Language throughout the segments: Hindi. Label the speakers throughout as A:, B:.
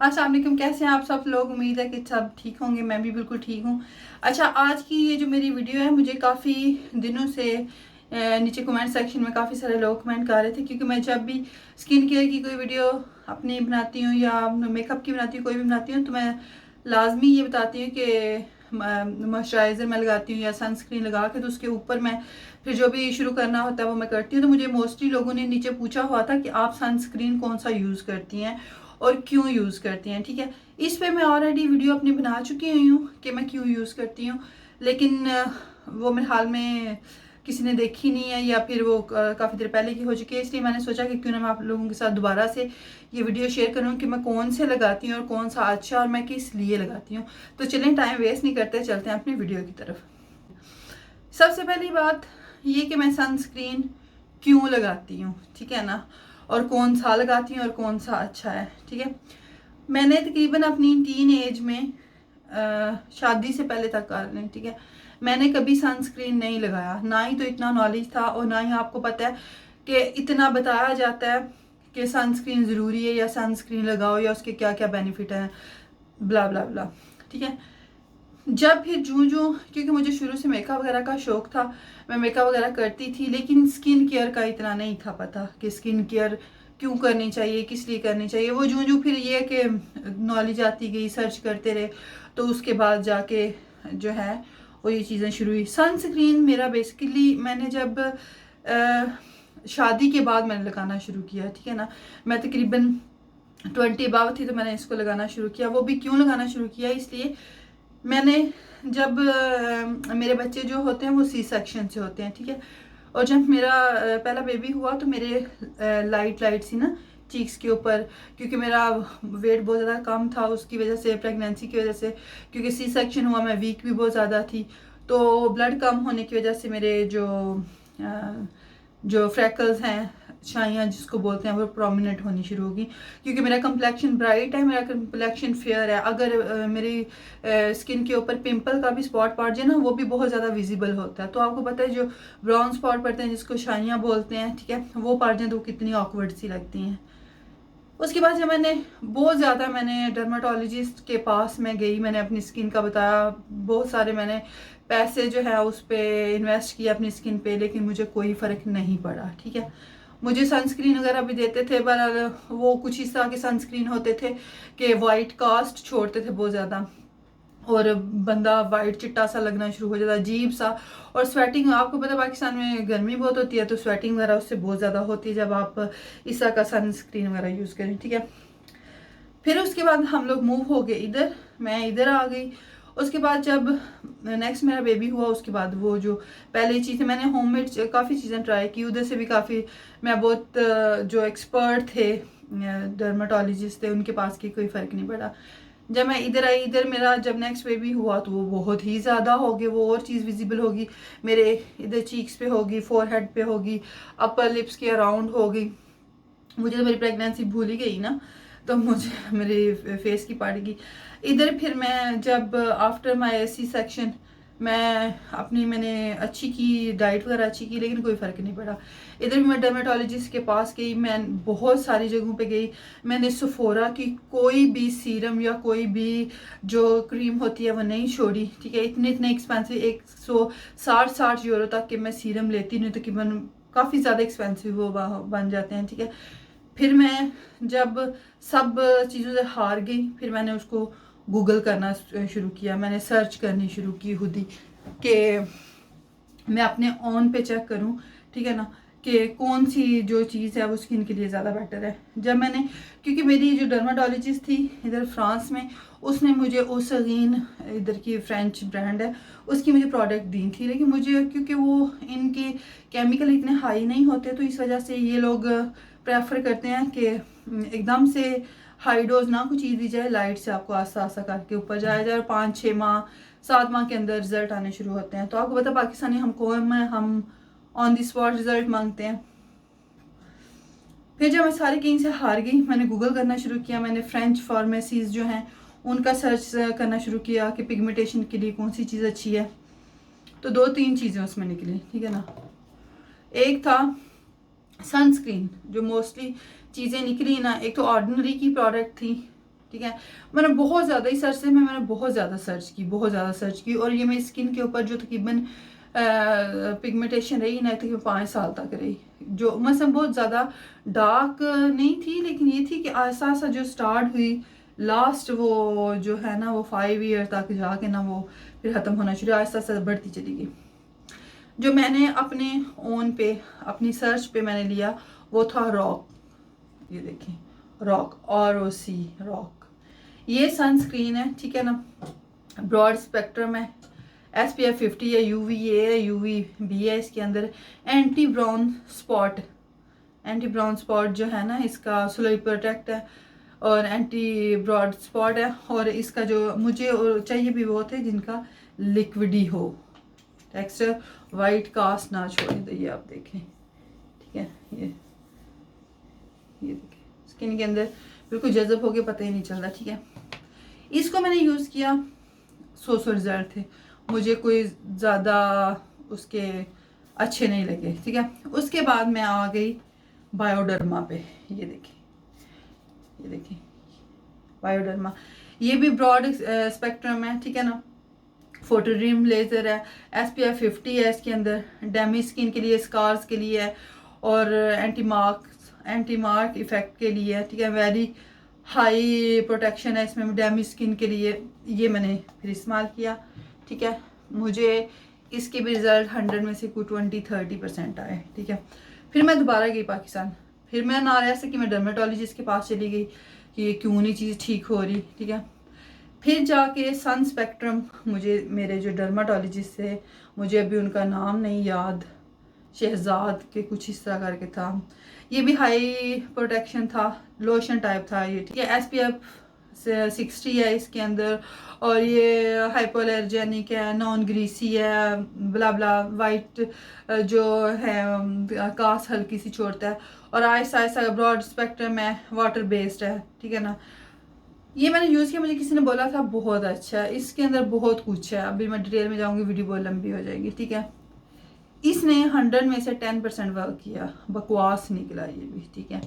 A: अस्सलाम वालेकुम, कैसे हैं आप सब लोग। उम्मीद है कि सब ठीक होंगे, मैं भी बिल्कुल ठीक हूँ। अच्छा, आज की ये जो मेरी वीडियो है, मुझे काफ़ी दिनों से नीचे कमेंट सेक्शन में काफ़ी सारे लोग कमेंट कर रहे थे, क्योंकि मैं जब भी स्किन केयर की कोई वीडियो अपनी बनाती हूँ या मेकअप की बनाती हूँ, कोई भी बनाती हूँ, तो मैं लाजमी ये बताती हूँ कि मॉइस्चराइज़र मैं लगाती हूँ या सनस्क्रीन लगा के, तो उसके ऊपर मैं फिर जो भी शुरू करना होता है वो मैं करती हूँ। तो मुझे मोस्टली लोगों ने नीचे पूछा हुआ था कि आप सनस्क्रीन कौन सा यूज़ करती हैं और क्यों यूज़ करती हैं। ठीक है, इस पे मैं ऑलरेडी वीडियो अपनी बना चुकी हुई हूँ कि मैं क्यों यूज़ करती हूँ, लेकिन वो मेरे हाल में किसी ने देखी नहीं है, या फिर वो काफ़ी देर पहले की हो चुकी है। इसलिए मैंने सोचा कि क्यों ना मैं आप लोगों के साथ दोबारा से ये वीडियो शेयर करूँ कि मैं कौन से लगाती हूँ और कौन सा अच्छा और मैं किस लिए लगाती हूँ। तो चलें, टाइम वेस्ट नहीं करते, चलते हैं अपनी वीडियो की तरफ। सबसे पहली बात ये कि मैं सनस्क्रीन क्यों लगाती हूँ, ठीक है ना, और कौन सा लगाती हूँ और कौन सा अच्छा है। ठीक है, मैंने तकरीबन अपनी टीन एज में शादी से पहले तक कर लें, ठीक है, मैंने कभी सनस्क्रीन नहीं लगाया। ना ही तो इतना नॉलेज था, और ना ही आपको पता है कि इतना बताया जाता है कि सनस्क्रीन ज़रूरी है या सनस्क्रीन लगाओ या उसके क्या क्या बेनिफिट हैं, ब्ला ब्ला ब्ला। ठीक है, जब फिर जूं क्योंकि मुझे शुरू से मेकअप वगैरह का शौक था, मैं मेकअप वगैरह करती थी, लेकिन स्किन केयर का इतना नहीं था पता कि स्किन केयर क्यों करनी चाहिए, किस लिए करनी चाहिए। वो जूं फिर ये कि नॉलेज आती गई, सर्च करते रहे, तो उसके बाद जाके जो है वो ये चीज़ें शुरू हुई। सनस्क्रीन मेरा बेसिकली मैंने जब शादी के बाद मैंने लगाना शुरू किया, ठीक है ना, मैं तकरीबन 20 अबव थी तो मैंने इसको लगाना शुरू किया। वो भी क्यों लगाना शुरू किया, इसलिए मैंने जब मेरे बच्चे जो होते हैं वो सी सेक्शन से होते हैं, ठीक है, और जब मेरा पहला बेबी हुआ तो मेरे लाइट लाइट सी ना चीक्स के ऊपर, क्योंकि मेरा वेट बहुत ज़्यादा कम था उसकी वजह से, प्रेगनेंसी की वजह से, क्योंकि सी सेक्शन हुआ, मैं वीक भी बहुत ज़्यादा थी, तो ब्लड कम होने की वजह से मेरे जो फ्रैकल्स हैं, छाइयाँ जिसको बोलते हैं, वो प्रोमिनेंट होनी शुरू होगी। क्योंकि मेरा कम्प्लेक्शन ब्राइट है, मेरा कम्प्लेक्शन फेयर है। अगर मेरी स्किन के ऊपर पिंपल का भी स्पॉट पड़ जाए ना, वो भी बहुत ज़्यादा विजिबल होता है। तो आपको पता है जो ब्राउन स्पॉट पड़ते हैं जिसको छाइयाँ बोलते हैं, ठीक है, वो पड़ जाए तो कितनी ऑकवर्ड सी लगती हैं। उसके बाद जब मैंने बहुत ज़्यादा मैंने डर्माटोलॉजिस्ट के पास मैं गई, मैंने अपनी स्किन का बताया, बहुत सारे मैंने पैसे जो है उस पर इन्वेस्ट किया अपनी स्किन पे, लेकिन मुझे कोई फ़र्क नहीं पड़ा। ठीक है, मुझे सनस्क्रीन वगैरह भी देते थे, पर वो कुछ इस तरह के सनस्क्रीन होते थे कि वाइट कास्ट छोड़ते थे बहुत ज़्यादा, और बंदा वाइट चिट्टा सा लगना शुरू हो जाता, अजीब सा। और स्वेटिंग, आपको पता है पाकिस्तान में गर्मी बहुत होती है, तो स्वेटिंग वगैरह उससे बहुत ज़्यादा होती है जब आप इस तरह का सनस्क्रीन वगैरह यूज़ करें। ठीक है, फिर उसके बाद हम लोग मूव हो गए इधर, मैं इधर आ गई। उसके बाद जब नेक्स्ट मेरा बेबी हुआ, उसके बाद वो जो पहले चीज़ें मैंने होममेड काफ़ी चीज़ें ट्राई की, उधर से भी काफ़ी मैं बहुत जो एक्सपर्ट थे डर्माटोलॉजिस्ट थे उनके पास की, कोई फ़र्क नहीं पड़ा। जब मैं इधर आई, इधर मेरा जब नेक्स्ट बेबी हुआ तो वो बहुत ही ज़्यादा हो गए, वो और चीज़ विजिबल होगी मेरे इधर चीक्स पे होगी, फोरहेड पे होगी, अपर लिप्स के अराउंड होगी। मुझे तो मेरी प्रेगनेंसी भूल ही गई ना, तो मुझे मेरे फेस की पड़ेगी इधर। फिर मैं जब आफ्टर माई सी सेक्शन मैं अपनी मैंने अच्छी की, डाइट वगैरह अच्छी की, लेकिन कोई फ़र्क नहीं पड़ा। इधर भी मैं डर्माटोलॉजिस्ट के पास गई, मैं बहुत सारी जगहों पे गई, मैंने सफोरा की कोई भी सीरम या कोई भी जो क्रीम होती है वो नहीं छोड़ी। ठीक है, इतने इतने एक्सपेंसिव, 160 तक के मैं सीरम लेती नहीं, तकरीबन काफ़ी ज़्यादा एक्सपेंसिव वो बन जाते हैं। ठीक है, फिर मैं जब सब चीज़ों से हार गई, फिर मैंने उसको गूगल करना शुरू किया, मैंने सर्च करनी शुरू की खुद ही कि मैं अपने ऑन पे चेक करूं, ठीक है ना, कि कौन सी जो चीज़ है वो स्किन के लिए ज़्यादा बेटर है। जब मैंने, क्योंकि मेरी जो डर्माटोलॉजिस्ट थी इधर फ्रांस में, उसने मुझे ओसगीन, इधर की फ्रेंच ब्रांड है, उसकी मुझे प्रोडक्ट दी थी, लेकिन मुझे क्योंकि वो इनके केमिकल इतने हाई नहीं होते, तो इस वजह से ये लोग प्रेफर करते हैं कि एकदम से हाई डोज ना कुछ चीज़ दी जाए, लाइट से आपको आस्ता आस्ता करके ऊपर जाया जाए, और 5-6 माह 7 माह के अंदर रिजल्ट आने शुरू होते हैं। तो आपको पता पाकिस्तानी हम कौन है, हम ऑन द स्पॉट रिजल्ट मांगते हैं। फिर जब मैं सारी कहीं से हार गई, मैंने गूगल करना शुरू किया, मैंने फ्रेंच फार्मेसीज जो हैं उनका सर्च करना शुरू किया कि पिगमेंटेशन के लिए कौन सी चीज़ अच्छी है। तो 2-3 चीज़ें उसमें निकली, ठीक है ना। एक था सनस्क्रीन, जो मोस्टली चीज़ें निकली ना, एक तो ऑर्डिनरी की प्रोडक्ट थी, ठीक है। मैंने बहुत ज़्यादा इस अरसे में मैंने बहुत ज़्यादा सर्च की और ये मेरी स्किन के ऊपर जो तकरीबन पिगमेंटेशन रही ना तकरीबन 5 साल तक रही, जो मतलब बहुत ज़्यादा डार्क नहीं थी, लेकिन ये थी कि ऐसा ऐसा जो स्टार्ट हुई लास्ट वो जो है ना वो 5 ईयर तक जाके ना वो फिर ख़त्म होना शुरू, आहिस्ता आहिस्ता बढ़ती चली गई। जो मैंने अपने ओन पे अपनी सर्च पे मैंने लिया वो था रॉक, ये देखें रॉक, ROC रॉक। ये सनस्क्रीन है, ठीक है ना, ब्रॉड स्पेक्ट्रम है, SPF 50 है, UVA है, UVB है इसके अंदर, एंटी ब्राउन स्पॉट जो है ना इसका सोलर प्रोटेक्ट है और एंटी ब्रॉड स्पॉट है। और इसका जो मुझे चाहिए भी वो थे जिनका लिक्विडी हो, टेक्सचर वाइट कास्ट ना छोड़े। तो ये आप देखें, ठीक है, ये देखें स्किन के अंदर बिल्कुल जज़ब हो गया, पता ही नहीं चल रहा, ठीक है। इसको मैंने यूज़ किया, 100 रिजल्ट थे, मुझे कोई ज़्यादा उसके अच्छे नहीं लगे, ठीक है। उसके बाद मैं आ गई बायोडर्मा पे, ये देखें बायोडर्मा, ये भी ब्रॉड स्पेक्ट्रम है, ठीक है ना, फोटोड्रीम लेज़र है, SPF 50 है इसके अंदर, डैमेज स्किन के लिए, स्कार्स के लिए है और एंटी मार्क इफेक्ट के लिए है, ठीक है। वेरी हाई प्रोटेक्शन है इसमें डैमेज स्किन के लिए। ये मैंने फिर इस्तेमाल किया, ठीक है। मुझे इसके भी रिजल्ट 100 में से कोई 20-30% आए, ठीक है। फिर मैं दोबारा गई पाकिस्तान, फिर मैं ना ऐसे कि मैं डर्मेटोलॉजिस्ट के पास चली गई कि ये क्यों नहीं चीज़ ठीक हो रही, ठीक है। फिर जाके सन स्पेक्ट्रम, मुझे मेरे जो डर्माटोलॉजिस्ट थे, मुझे अभी उनका नाम नहीं याद, शहजाद के कुछ इस तरह करके था, ये भी हाई प्रोटेक्शन था, लोशन टाइप था ये, ठीक है। SPF 60 है इसके अंदर और ये हाइपोअलर्जेनिक है, नॉन ग्रीसी है, ब्ला ब्ला, वाइट जो है कास हल्की सी छोड़ता है और आहिस्ता आहिस्ता ब्रॉड स्पेक्ट्रम है, वाटर बेस्ड है, ठीक है ना। ये मैंने यूज़ किया, मुझे किसी ने बोला था बहुत अच्छा है, इसके अंदर बहुत कुछ है, अभी मैं डिटेल में जाऊंगी वीडियो बहुत लंबी हो जाएगी, ठीक है। इसने 100 में से 10% वर्क किया, बकवास निकला ये भी, ठीक है।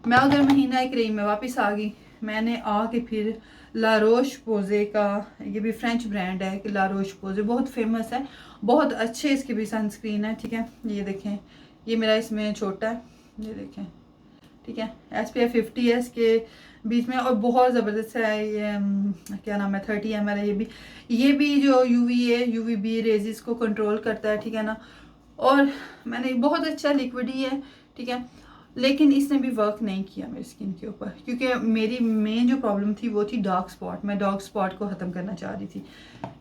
A: मैं उधर महीना एक रही, मैं वापस आ गई, मैंने आके फिर ला रोश पोजे का, ये भी फ्रेंच ब्रांड है कि ला रोश पोजे बहुत फेमस है, बहुत अच्छे इसके भी सनस्क्रीन है, ठीक है। ये देखें, ये मेरा इसमें छोटा है, ये देखें, ठीक है। SPF 50 है इसके बीच में और बहुत ज़बरदस्त है ये, क्या नाम है, 30 ml है। ये भी जो UVA UVB रेजिस को कंट्रोल करता है, ठीक है ना। और मैंने बहुत अच्छा लिक्विड ही है, ठीक है, लेकिन इसने भी वर्क नहीं किया मेरी स्किन के ऊपर, क्योंकि मेरी मेन जो प्रॉब्लम थी वो थी डार्क स्पॉट, मैं डार्क स्पॉट को ख़त्म करना चाह रही थी।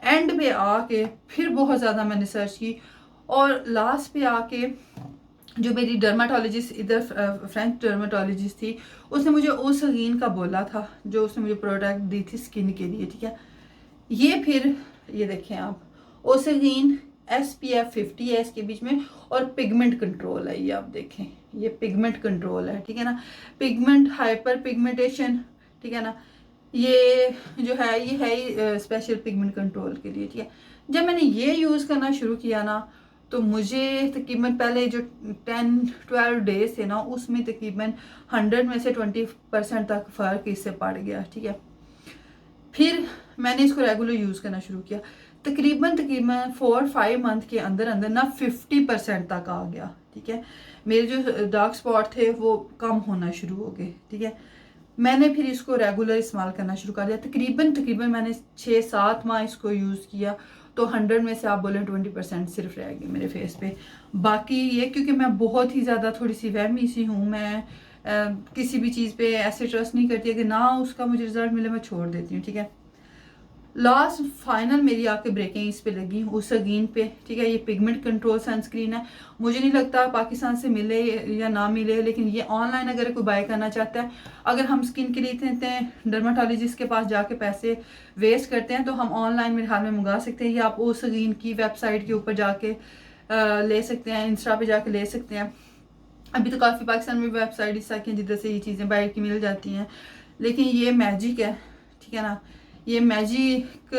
A: एंड पे आके फिर बहुत ज़्यादा मैंने सर्च की और लास्ट पे आके जो मेरी डर्माटोलॉजिस्ट इधर फ्रेंच डर्माटोलॉजिस्ट थी, उसने मुझे ओसगीन का बोला था, जो उसने मुझे प्रोडक्ट दी थी स्किन के लिए, ठीक है। ये फिर ये देखें आप, ओसगीन SPF 50 है इसके बीच में और पिगमेंट कंट्रोल है, ये आप देखें, ये पिगमेंट कंट्रोल है, ठीक है ना, पिगमेंट हाइपर पिगमेंटेशन, ठीक है ना, ये जो है ये है ही स्पेशल पिगमेंट कंट्रोल के लिए, ठीक है। जब मैंने ये यूज़ करना शुरू किया ना, तो मुझे तकरीबन पहले जो 10-12 डेज थे ना, उसमें तकरीबन 100 में से 20% तक फ़र्क इससे पड़ गया, ठीक है। फिर मैंने इसको रेगुलर यूज़ करना शुरू किया, तकरीबन 4-5 मंथ के अंदर अंदर ना 50% तक आ गया, ठीक है। मेरे जो डार्क स्पॉट थे वो कम होना शुरू हो गए, ठीक है। मैंने फिर इसको रेगुलर इस्तेमाल करना शुरू कर दिया, तकरीबन मैंने 6-7 माह इसको यूज़ किया, तो 100 में से आप बोलें 20% सिर्फ रह गए मेरे फेस पे। बाकी ये क्योंकि मैं बहुत ही ज़्यादा थोड़ी सी वहमी सी हूँ, मैं किसी भी चीज़ पे ऐसे ट्रस्ट नहीं करती है कि ना उसका मुझे रिजल्ट मिले मैं छोड़ देती हूँ, ठीक है। लास्ट फाइनल मेरी आके ब्रेकिंग इस पे लगी ओसगीन पे, ठीक है। ये पिगमेंट कंट्रोल सनस्क्रीन है, मुझे नहीं लगता पाकिस्तान से मिले या ना मिले, लेकिन ये ऑनलाइन अगर कोई बाय करना चाहता है, अगर हम स्किन के लिए इतने डर्माटोलॉजिस्ट के पास जाके पैसे वेस्ट करते हैं, तो हम ऑनलाइन मेरे हाल में मंगा सकते हैं, या आप ओसगीन की वेबसाइट के ऊपर जाके ले सकते हैं, इंस्टा पे जाके ले सकते हैं। अभी तो काफ़ी पाकिस्तान में वेबसाइट इस तरह की जिधर से ये चीज़ें बाहर की मिल जाती हैं, लेकिन ये मैजिक है, ठीक है ना, ये मैजिक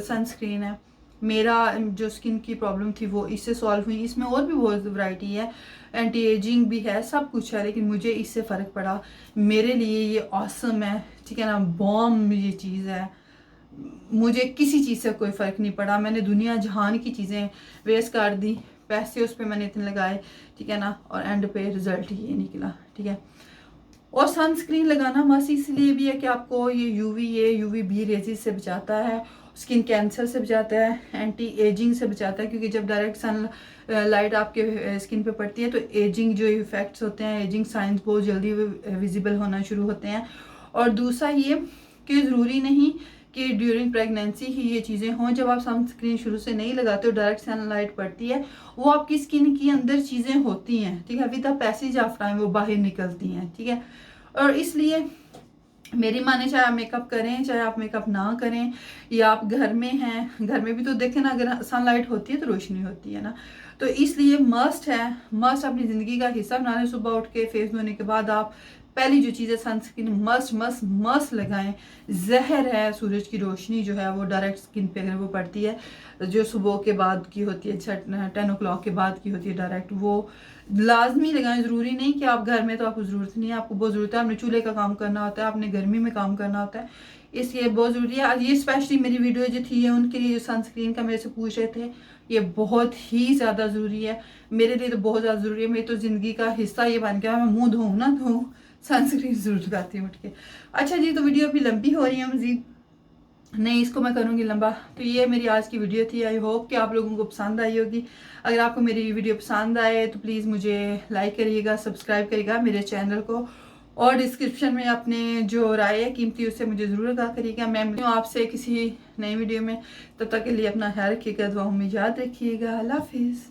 A: सनस्क्रीन है। मेरा जो स्किन की प्रॉब्लम थी वो इससे सॉल्व हुई, इसमें और भी बहुत वैरायटी है, एंटी एजिंग भी है, सब कुछ है, लेकिन मुझे इससे फ़र्क पड़ा, मेरे लिए ये ऑसम है, ठीक है ना, बॉम्ब ये चीज़ है। मुझे किसी चीज़ से कोई फ़र्क नहीं पड़ा, मैंने दुनिया जहान की चीज़ें वेस्ट कर दी, पैसे उस पर मैंने इतने लगाए, ठीक है ना, और एंड पे रिज़ल्ट ये निकला, ठीक है। और सनस्क्रीन लगाना मस्त इसलिए भी है कि आपको ये यूवी बी रेजिस से बचाता है, स्किन कैंसर से बचाता है, एंटी एजिंग से बचाता है, क्योंकि जब डायरेक्ट सन लाइट आपके स्किन पे पड़ती है तो एजिंग जो इफ़ेक्ट्स होते हैं, एजिंग साइंस बहुत जल्दी विजिबल होना शुरू होते हैं। और दूसरा ये कि ज़रूरी नहीं कि ड्यूरिंग प्रेगनेंसी ही ये चीज़ें हों। जब आप सनस्क्रीन शुरू से नहीं लगाते हो, डायरेक्ट सनलाइट पड़ती है, वो आपकी स्किन की अंदर चीज़ें होती हैं, ठीक है, with the passage of time वो बाहर निकलती हैं, ठीक है। और इसलिए मेरी माने चाहे आप मेकअप करें चाहे आप मेकअप ना करें, या आप घर में हैं, घर में भी तो देखें ना, अगर सनलाइट होती है तो रोशनी होती है ना, तो इसलिए मस्ट है, मस्ट अपनी ज़िंदगी का हिस्सा बना लें। सुबह उठ के फेस धोने के बाद आप पहली जो चीज़ है सनस्क्रीन मस्ट मस्ट मस्ट लगाएं। जहर है सूरज की रोशनी जो है वो डायरेक्ट स्किन पे अगर वो पड़ती है, जो सुबह के बाद की होती है, 10 o'clock के बाद की होती है डायरेक्ट, वो लाजमी लगाएं। ज़रूरी नहीं कि आप घर में तो आपको ज़रूरत नहीं है, आपको बहुत ज़रूरत है, आपने चूल्हे का काम करना होता है, आपने गर्मी में काम करना होता है, इसलिए बहुत ज़रूरी है। आज ये स्पेशली मेरी वीडियो जो थी है उनके लिए, जो सनस्क्रीन का मेरे से पूछ रहे थे, ये बहुत ही ज़्यादा ज़रूरी है मेरे लिए, तो बहुत ज़्यादा ज़रूरी है, मेरी तो ज़िंदगी का हिस्सा ये बन गया। मैं मुँह धोऊँ ना धोऊँ, सनस्क्रीन ज़रूर लगाती हूँ उठ के। अच्छा जी, तो वीडियो अभी लंबी हो रही है मज़ीद, नहीं इसको मैं करूँगी लंबा। तो ये मेरी आज की वीडियो थी, आई होप कि आप लोगों को पसंद आई होगी। अगर आपको मेरी वीडियो पसंद आए तो प्लीज़ मुझे लाइक करिएगा, सब्सक्राइब करिएगा मेरे चैनल को, और डिस्क्रिप्शन में अपने जो राय है कीमती उससे मुझे ज़रूर आगाह करिएगा। मैं मिलूँ आपसे किसी नई वीडियो में, तब तक के लिए अपना ख्याल रखिएगा, दुआओं में याद रखिएगा। अल्लाह हाफिज़।